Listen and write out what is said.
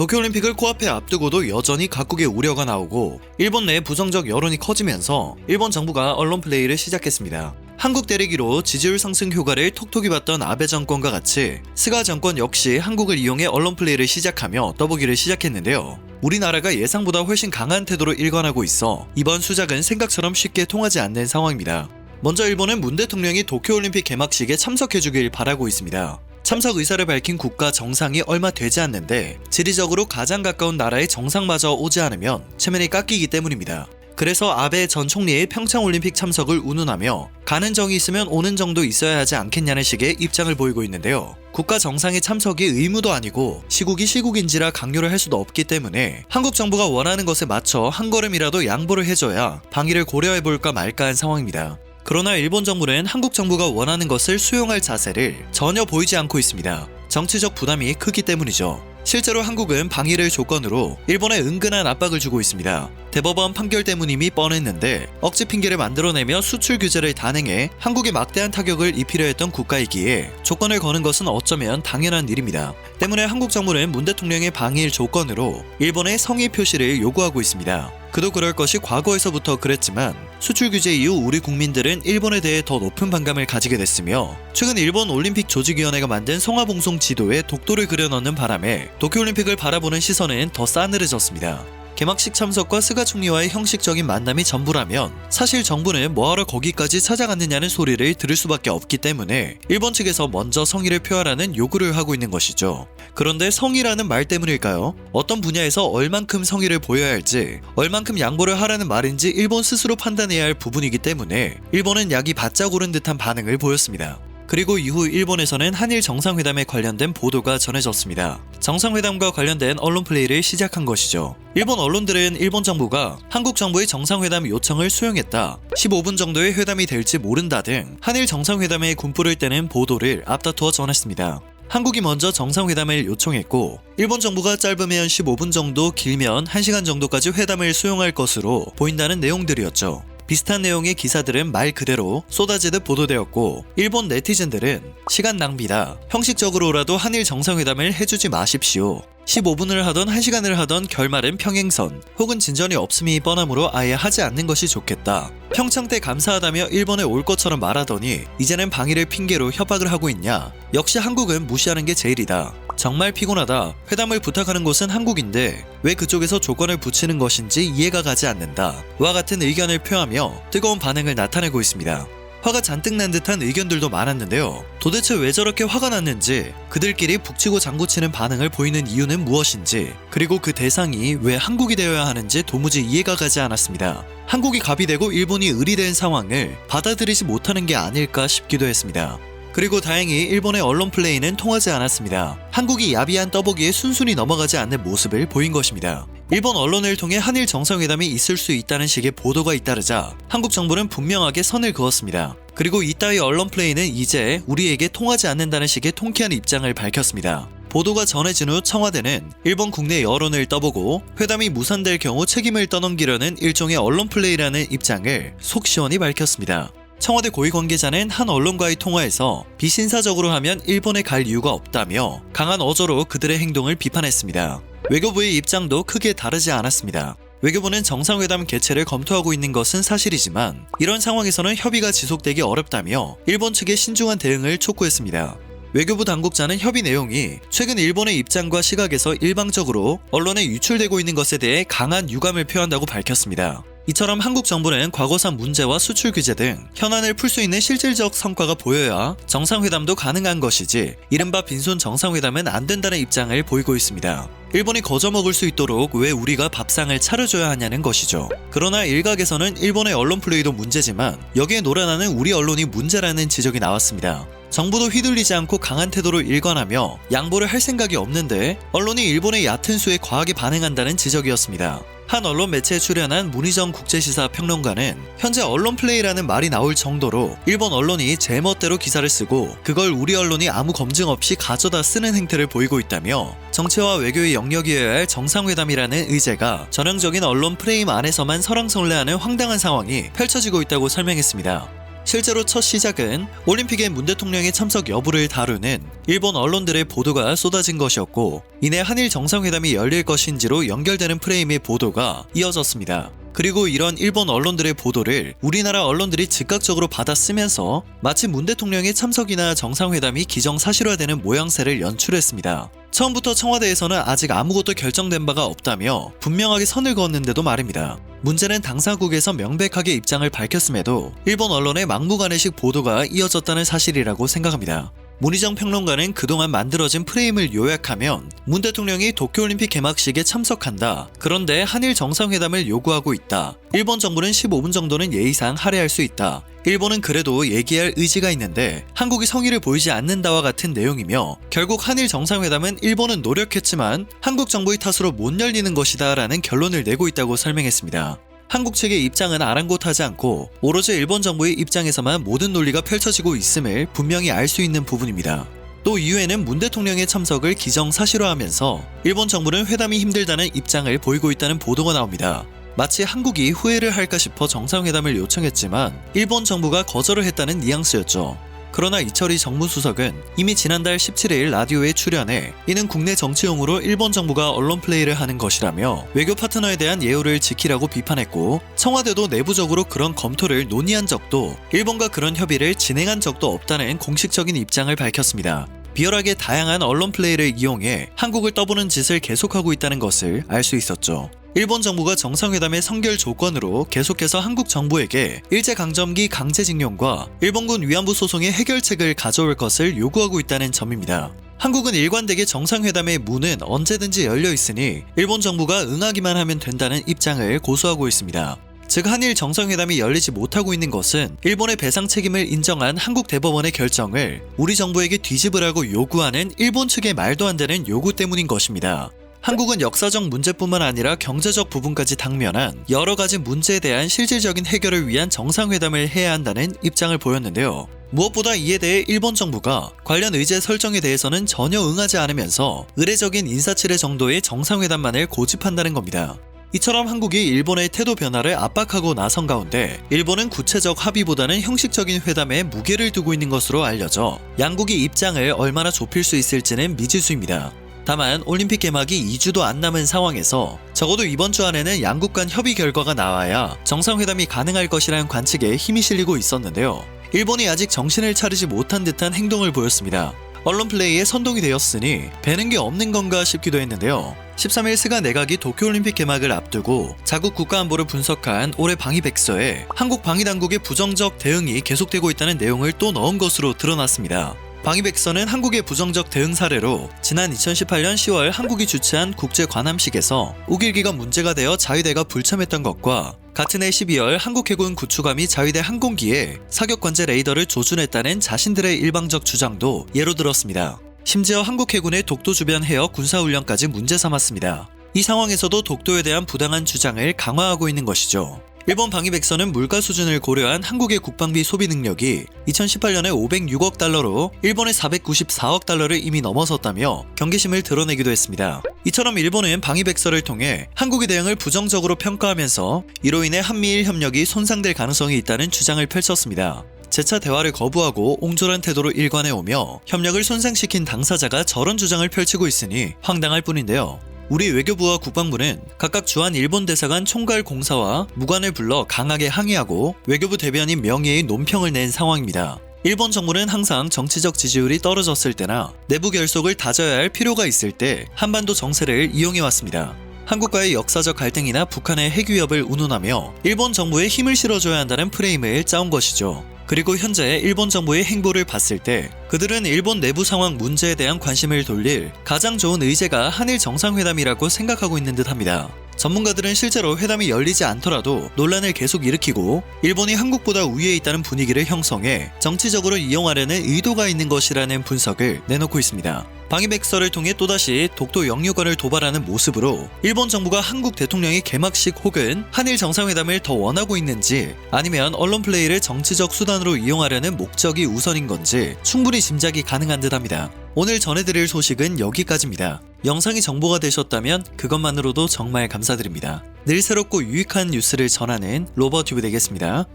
도쿄올림픽을 코앞에 앞두고도 여전히 각국의 우려가 나오고 일본 내 부정적 여론이 커지면서 일본 정부가 언론 플레이를 시작했습니다. 한국 때리기로 지지율 상승 효과를 톡톡히 봤던 아베 정권과 같이 스가 정권 역시 한국을 이용해 언론 플레이를 시작하며 떠보기를 시작했는데요. 우리나라가 예상보다 훨씬 강한 태도로 일관하고 있어 이번 수작은 생각처럼 쉽게 통하지 않는 상황입니다. 먼저 일본은 문 대통령이 도쿄올림픽 개막식에 참석해주길 바라고 있습니다. 참석 의사를 밝힌 국가 정상이 얼마 되지 않는데 지리적으로 가장 가까운 나라의 정상마저 오지 않으면 체면이 깎이기 때문입니다. 그래서 아베 전 총리의 평창올림픽 참석을 운운하며 가는 정이 있으면 오는 정도 있어야 하지 않겠냐는 식의 입장을 보이고 있는데요. 국가 정상의 참석이 의무도 아니고 시국이 시국인지라 강요를 할 수도 없기 때문에 한국 정부가 원하는 것에 맞춰 한 걸음이라도 양보를 해줘야 방위를 고려해볼까 말까한 상황입니다. 그러나 일본 정부는 한국 정부가 원하는 것을 수용할 자세를 전혀 보이지 않고 있습니다. 정치적 부담이 크기 때문이죠. 실제로 한국은 방위를 조건으로 일본에 은근한 압박을 주고 있습니다. 대법원 판결 때문임이 뻔했는데 억지 핑계를 만들어내며 수출 규제를 단행해 한국에 막대한 타격을 입히려 했던 국가이기에 조건을 거는 것은 어쩌면 당연한 일입니다. 때문에 한국 정부는 문 대통령의 방일 조건으로 일본의 성의 표시를 요구하고 있습니다. 그도 그럴 것이 과거에서부터 그랬지만 수출 규제 이후 우리 국민들은 일본에 대해 더 높은 반감을 가지게 됐으며 최근 일본 올림픽 조직위원회가 만든 성화봉송 지도에 독도를 그려넣는 바람에 도쿄올림픽을 바라보는 시선은 더 싸늘해졌습니다. 개막식 참석과 스가 총리와의 형식적인 만남이 전부라면 사실 정부는 뭐하러 거기까지 찾아갔느냐는 소리를 들을 수밖에 없기 때문에 일본 측에서 먼저 성의를 표하라는 요구를 하고 있는 것이죠. 그런데 성의라는 말 때문일까요? 어떤 분야에서 얼만큼 성의를 보여야 할지, 얼만큼 양보를 하라는 말인지 일본 스스로 판단해야 할 부분이기 때문에 일본은 약이 바짝 오른 듯한 반응을 보였습니다. 그리고 이후 일본에서는 한일 정상회담에 관련된 보도가 전해졌습니다. 정상회담과 관련된 언론 플레이를 시작한 것이죠. 일본 언론들은 일본 정부가 한국 정부의 정상회담 요청을 수용했다, 15분 정도의 회담이 될지 모른다 등 한일 정상회담에 군불을 떼는 보도를 앞다투어 전했습니다. 한국이 먼저 정상회담을 요청했고 일본 정부가 짧으면 15분 정도, 길면 1시간 정도까지 회담을 수용할 것으로 보인다는 내용들이었죠. 비슷한 내용의 기사들은 말 그대로 쏟아지듯 보도되었고 일본 네티즌들은 시간 낭비다, 형식적으로라도 한일 정상회담을 해주지 마십시오, 15분을 하던 1시간을 하던 결말은 평행선 혹은 진전이 없음이 뻔하므로 아예 하지 않는 것이 좋겠다, 평창 때 감사하다며 일본에 올 것처럼 말하더니 이제는 방위를 핑계로 협박을 하고 있냐, 역시 한국은 무시하는 게 제일이다, 정말 피곤하다, 회담을 부탁하는 곳은 한국인데 왜 그쪽에서 조건을 붙이는 것인지 이해가 가지 않는다 와 같은 의견을 표하며 뜨거운 반응을 나타내고 있습니다. 화가 잔뜩 난 듯한 의견들도 많았는데요. 도대체 왜 저렇게 화가 났는지, 그들끼리 북치고 장구치는 반응을 보이는 이유는 무엇인지, 그리고 그 대상이 왜 한국이 되어야 하는지 도무지 이해가 가지 않았습니다. 한국이 갑이 되고 일본이 을이 된 상황을 받아들이지 못하는 게 아닐까 싶기도 했습니다. 그리고 다행히 일본의 언론 플레이는 통하지 않았습니다. 한국이 야비한 떠보기에 순순히 넘어가지 않는 모습을 보인 것입니다. 일본 언론을 통해 한일 정상회담이 있을 수 있다는 식의 보도가 잇따르자 한국 정부는 분명하게 선을 그었습니다. 그리고 이따위 언론 플레이는 이제 우리에게 통하지 않는다는 식의 통쾌한 입장을 밝혔습니다. 보도가 전해진 후 청와대는 일본 국내 여론을 떠보고 회담이 무산될 경우 책임을 떠넘기려는 일종의 언론 플레이라는 입장을 속 시원히 밝혔습니다. 청와대 고위 관계자는 한 언론과의 통화에서 비신사적으로 하면 일본에 갈 이유가 없다며 강한 어조로 그들의 행동을 비판했습니다. 외교부의 입장도 크게 다르지 않았습니다. 외교부는 정상회담 개최를 검토하고 있는 것은 사실이지만 이런 상황에서는 협의가 지속되기 어렵다며 일본 측의 신중한 대응을 촉구했습니다. 외교부 당국자는 협의 내용이 최근 일본의 입장과 시각에서 일방적으로 언론에 유출되고 있는 것에 대해 강한 유감을 표한다고 밝혔습니다. 이처럼 한국 정부는 과거사 문제와 수출 규제 등 현안을 풀 수 있는 실질적 성과가 보여야 정상회담도 가능한 것이지 이른바 빈손 정상회담은 안 된다는 입장을 보이고 있습니다. 일본이 거저먹을 수 있도록 왜 우리가 밥상을 차려줘야 하냐는 것이죠. 그러나 일각에서는 일본의 언론 플레이도 문제지만 여기에 놀아나는 우리 언론이 문제라는 지적이 나왔습니다. 정부도 휘둘리지 않고 강한 태도로 일관하며 양보를 할 생각이 없는데 언론이 일본의 얕은 수에 과하게 반응한다는 지적이었습니다. 한 언론 매체에 출연한 문희정 국제시사 평론가는 현재 언론 플레이라는 말이 나올 정도로 일본 언론이 제멋대로 기사를 쓰고 그걸 우리 언론이 아무 검증 없이 가져다 쓰는 행태를 보이고 있다며 정치와 외교의 영역이어야 할 정상회담이라는 의제가 전형적인 언론 프레임 안에서만 설왕설래하는 황당한 상황이 펼쳐지고 있다고 설명했습니다. 실제로 첫 시작은 올림픽의 문 대통령의 참석 여부를 다루는 일본 언론들의 보도가 쏟아진 것이었고, 이내 한일 정상회담이 열릴 것인지로 연결되는 프레임의 보도가 이어졌습니다. 그리고 이런 일본 언론들의 보도를 우리나라 언론들이 즉각적으로 받아 쓰면서 마치 문 대통령의 참석이나 정상회담이 기정사실화되는 모양새를 연출했습니다. 처음부터 청와대에서는 아직 아무것도 결정된 바가 없다며 분명하게 선을 그었는데도 말입니다. 문제는 당사국에서 명백하게 입장을 밝혔음에도 일본 언론의 막무가내식 보도가 이어졌다는 사실이라고 생각합니다. 문희정 평론가는 그동안 만들어진 프레임을 요약하면 문 대통령이 도쿄올림픽 개막식에 참석한다. 그런데 한일 정상회담을 요구하고 있다. 일본 정부는 15분 정도는 예의상 할애할 수 있다. 일본은 그래도 얘기할 의지가 있는데 한국이 성의를 보이지 않는다와 같은 내용이며, 결국 한일 정상회담은 일본은 노력했지만 한국 정부의 탓으로 못 열리는 것이다 라는 결론을 내고 있다고 설명했습니다. 한국 측의 입장은 아랑곳하지 않고 오로지 일본 정부의 입장에서만 모든 논리가 펼쳐지고 있음을 분명히 알 수 있는 부분입니다. 또 이후에는 문 대통령의 참석을 기정사실화하면서 일본 정부는 회담이 힘들다는 입장을 보이고 있다는 보도가 나옵니다. 마치 한국이 후회를 할까 싶어 정상회담을 요청했지만 일본 정부가 거절을 했다는 뉘앙스였죠. 그러나 이철희 정무수석은 이미 지난달 17일 라디오에 출연해 이는 국내 정치용으로 일본 정부가 언론 플레이를 하는 것이라며 외교 파트너에 대한 예우를 지키라고 비판했고, 청와대도 내부적으로 그런 검토를 논의한 적도, 일본과 그런 협의를 진행한 적도 없다는 공식적인 입장을 밝혔습니다. 비열하게 다양한 언론 플레이를 이용해 한국을 떠보는 짓을 계속하고 있다는 것을 알 수 있었죠. 일본 정부가 정상회담의 선결 조건으로 계속해서 한국 정부에게 일제강점기 강제징용과 일본군 위안부 소송의 해결책을 가져올 것을 요구하고 있다는 점입니다. 한국은 일관되게 정상회담의 문은 언제든지 열려 있으니 일본 정부가 응하기만 하면 된다는 입장을 고수하고 있습니다. 즉 한일 정상회담이 열리지 못하고 있는 것은 일본의 배상 책임을 인정한 한국 대법원의 결정을 우리 정부에게 뒤집으라고 요구하는 일본 측의 말도 안 되는 요구 때문인 것입니다. 한국은 역사적 문제뿐만 아니라 경제적 부분까지 당면한 여러 가지 문제에 대한 실질적인 해결을 위한 정상회담을 해야 한다는 입장을 보였는데요. 무엇보다 이에 대해 일본 정부가 관련 의제 설정에 대해서는 전혀 응하지 않으면서 의례적인 인사치레 정도의 정상회담만을 고집한다는 겁니다. 이처럼 한국이 일본의 태도 변화를 압박하고 나선 가운데 일본은 구체적 합의보다는 형식적인 회담에 무게를 두고 있는 것으로 알려져 양국이 입장을 얼마나 좁힐 수 있을지는 미지수입니다. 다만 올림픽 개막이 2주도 안 남은 상황에서 적어도 이번 주 안에는 양국 간 협의 결과가 나와야 정상회담이 가능할 것이라는 관측에 힘이 실리고 있었는데요. 일본이 아직 정신을 차리지 못한 듯한 행동을 보였습니다. 언론 플레이에 선동이 되었으니 배는 게 없는 건가 싶기도 했는데요. 13일 스가 내각이 도쿄올림픽 개막을 앞두고 자국 국가안보를 분석한 올해 방위백서에 한국 방위당국의 부정적 대응이 계속되고 있다는 내용을 또 넣은 것으로 드러났습니다. 방위백서는 한국의 부정적 대응 사례로 지난 2018년 10월 한국이 주최한 국제관함식에서 우길기가 문제가 되어 자위대가 불참했던 것과 같은 해 12월 한국 해군 구축함이 자위대 항공기에 사격관제 레이더를 조준했다는 자신들의 일방적 주장도 예로 들었습니다. 심지어 한국 해군의 독도 주변 해역 군사훈련까지 문제 삼았습니다. 이 상황에서도 독도에 대한 부당한 주장을 강화하고 있는 것이죠. 일본 방위백서는 물가 수준을 고려한 한국의 국방비 소비 능력이 2018년에 506억 달러로 일본의 494억 달러를 이미 넘어섰다며 경계심을 드러내기도 했습니다. 이처럼 일본은 방위백서를 통해 한국의 대응을 부정적으로 평가하면서 이로 인해 한미일 협력이 손상될 가능성이 있다는 주장을 펼쳤습니다. 재차 대화를 거부하고 옹졸한 태도로 일관해오며 협력을 손상시킨 당사자가 저런 주장을 펼치고 있으니 황당할 뿐인데요. 우리 외교부와 국방부는 각각 주한 일본 대사관 총괄 공사와 무관을 불러 강하게 항의하고 외교부 대변인 명예의 논평을 낸 상황입니다. 일본 정부는 항상 정치적 지지율이 떨어졌을 때나 내부 결속을 다져야 할 필요가 있을 때 한반도 정세를 이용해왔습니다. 한국과의 역사적 갈등이나 북한의 핵 위협을 운운하며 일본 정부에 힘을 실어줘야 한다는 프레임을 짜온 것이죠. 그리고 현재 일본 정부의 행보를 봤을 때 그들은 일본 내부 상황 문제에 대한 관심을 돌릴 가장 좋은 의제가 한일 정상회담이라고 생각하고 있는 듯합니다. 전문가들은 실제로 회담이 열리지 않더라도 논란을 계속 일으키고 일본이 한국보다 우위에 있다는 분위기를 형성해 정치적으로 이용하려는 의도가 있는 것이라는 분석을 내놓고 있습니다. 방위백서를 통해 또다시 독도 영유권을 도발하는 모습으로 일본 정부가 한국 대통령의 개막식 혹은 한일 정상회담을 더 원하고 있는지, 아니면 언론 플레이를 정치적 수단으로 이용하려는 목적이 우선인 건지 충분히 짐작이 가능한 듯합니다. 오늘 전해드릴 소식은 여기까지입니다. 영상이 정보가 되셨다면 그것만으로도 정말 감사드립니다. 늘 새롭고 유익한 뉴스를 전하는 로버튜브 되겠습니다.